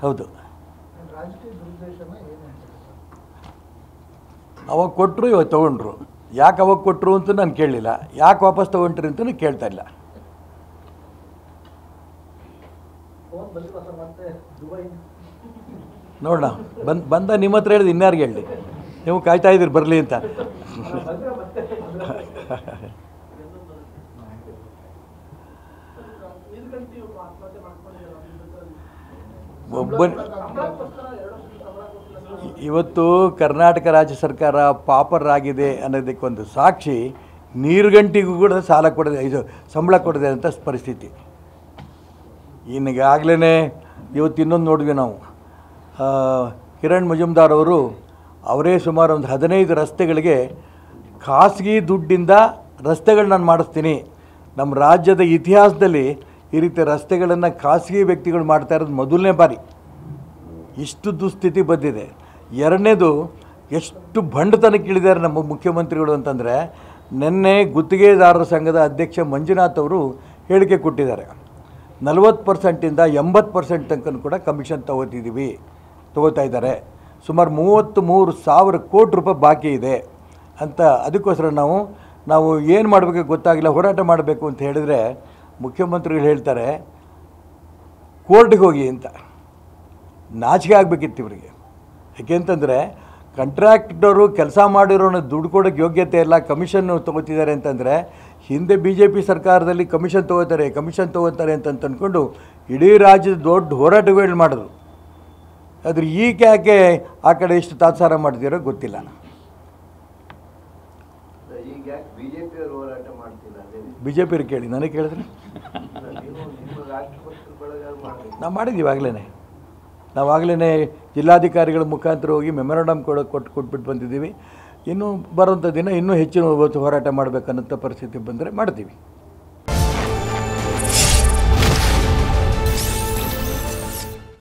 ಹೌದು. ಅವಾಗ ಕೊಟ್ಟರು, ಇವತ್ತು ತೊಗೊಂಡ್ರು. ಯಾಕೆ ಅವಾಗ ಕೊಟ್ಟರು ಅಂತ ನಾನು ಕೇಳಲಿಲ್ಲ, ಯಾಕೆ ವಾಪಸ್ ತೊಗೊಂಡ್ರಿ ಅಂತ ಕೇಳ್ತಾ ಇಲ್ಲ. ನೋಡೋಣ, ಬಂದ ನಿಮ್ಮ ಹತ್ರ ಹೇಳಿದ ಇನ್ಯಾರಿಗೆ ಹೇಳಿ, ನೀವು ಕಾಯ್ತಾ ಇದ್ದೀರಿ ಬರಲಿ ಅಂತ. ಇವತ್ತು ಕರ್ನಾಟಕ ರಾಜ್ಯ ಸರ್ಕಾರ ಪಾಪರಾಗಿದೆ ಅನ್ನೋದಕ್ಕೊಂದು ಸಾಕ್ಷಿ, ನೀರುಗಂಟಿಗೂ ಕೂಡ ಸಾಲ ಕೊಡದೆ, ಇದು ಸಂಬಳ ಕೊಡದೆ ಅಂತ ಪರಿಸ್ಥಿತಿ. ಈಗಾಗಲೇ ಇವತ್ತು ಇನ್ನೊಂದು ನೋಡಿದ್ವಿ ನಾವು, ಕಿರಣ್ ಮಜುಮ್ದಾರ್ ಅವರು ಅವರೇ ಸುಮಾರು ಒಂದು 15 ರಸ್ತೆಗಳಿಗೆ ಖಾಸಗಿ ದುಡ್ಡಿಂದ ರಸ್ತೆಗಳು ನಾನು ಮಾಡಿಸ್ತೀನಿ. ನಮ್ಮ ರಾಜ್ಯದ ಇತಿಹಾಸದಲ್ಲಿ ಈ ರೀತಿ ರಸ್ತೆಗಳನ್ನು ಖಾಸಗಿ ವ್ಯಕ್ತಿಗಳು ಮಾಡ್ತಾ ಇರೋದು ಮೊದಲನೇ ಬಾರಿ. ಇಷ್ಟು ದುಸ್ಥಿತಿ ಬಂದಿದೆ. ಎರಡನೇದು, ಎಷ್ಟು ಬಂಡತನಕ್ಕೆ ಇಳಿದ್ದಾರೆ ನಮ್ಮ ಮುಖ್ಯಮಂತ್ರಿಗಳು ಅಂತಂದರೆ, ನಿನ್ನೆ ಗುತ್ತಿಗೆದಾರರ ಸಂಘದ ಅಧ್ಯಕ್ಷ ಮಂಜುನಾಥ್ ಅವರು ಹೇಳಿಕೆ ಕೊಟ್ಟಿದ್ದಾರೆ. 40%ಇಂದ 80% ತನಕ ಕೂಡ ಕಮಿಷನ್ ತಗೋತಾ ಇದ್ದಾರೆ. ಸುಮಾರು 33,000 ಕೋಟಿ ರೂಪಾಯಿ ಬಾಕಿ ಇದೆ ಅಂತ. ಅದಕ್ಕೋಸ್ಕರ ನಾವು ಏನು ಮಾಡಬೇಕು ಗೊತ್ತಾಗಿಲ್ಲ, ಹೋರಾಟ ಮಾಡಬೇಕು ಅಂತ ಹೇಳಿದರೆ ಮುಖ್ಯಮಂತ್ರಿಗಳು ಹೇಳ್ತಾರೆ ಕೋರ್ಟ್ಗೆ ಹೋಗಿ ಅಂತ. ನಾಚಿಕೆ ಆಗಬೇಕಿತ್ತು ಇವರಿಗೆ. ಯಾಕೆಂತಂದರೆ ಕಾಂಟ್ರಾಕ್ಟರು ಕೆಲಸ ಮಾಡಿರೋನ ದುಡ್ಡು ಕೊಡೋಕ್ಕೆ ಯೋಗ್ಯತೆ ಇಲ್ಲ, ಕಮಿಷನ್ ತೊಗೋತಿದ್ದಾರೆ ಅಂತಂದರೆ, ಹಿಂದೆ BJP ಸರ್ಕಾರದಲ್ಲಿ ಕಮಿಷನ್ ತೊಗೋತಾರೆ ಅಂತ ಅಂದ್ಕೊಂಡು ಇಡೀ ರಾಜ್ಯದ ದೊಡ್ಡ ಹೋರಾಟಗಳು ಮಾಡಿದ್ರು. ಆದರೆ ಈಗ ಯಾಕೆ ಆ ಕಡೆ ಎಷ್ಟು ತಾತ್ಸಾರ ಮಾಡ್ತಿರೋ ಗೊತ್ತಿಲ್ಲ. BJP ಕೇಳಿ, ನನಗೆ ಕೇಳಿದ್ರೆ ನಾವು ಮಾಡಿದ್ದೀವಿ. ನಾವಾಗಲೇ ಜಿಲ್ಲಾಧಿಕಾರಿಗಳ ಮುಖಾಂತರ ಹೋಗಿ ಮೆಮೊರಾಂಡಮ್ ಕೊಟ್ಬಿಟ್ಟು ಬಂದಿದ್ದೀವಿ. ಇನ್ನೂ ಬರೋಂಥ ದಿನ ಇನ್ನೂ ಹೆಚ್ಚಿನ ಹೋರಾಟ ಮಾಡಬೇಕನ್ನೋ ಪರಿಸ್ಥಿತಿ ಬಂದರೆ ಮಾಡ್ತೀವಿ.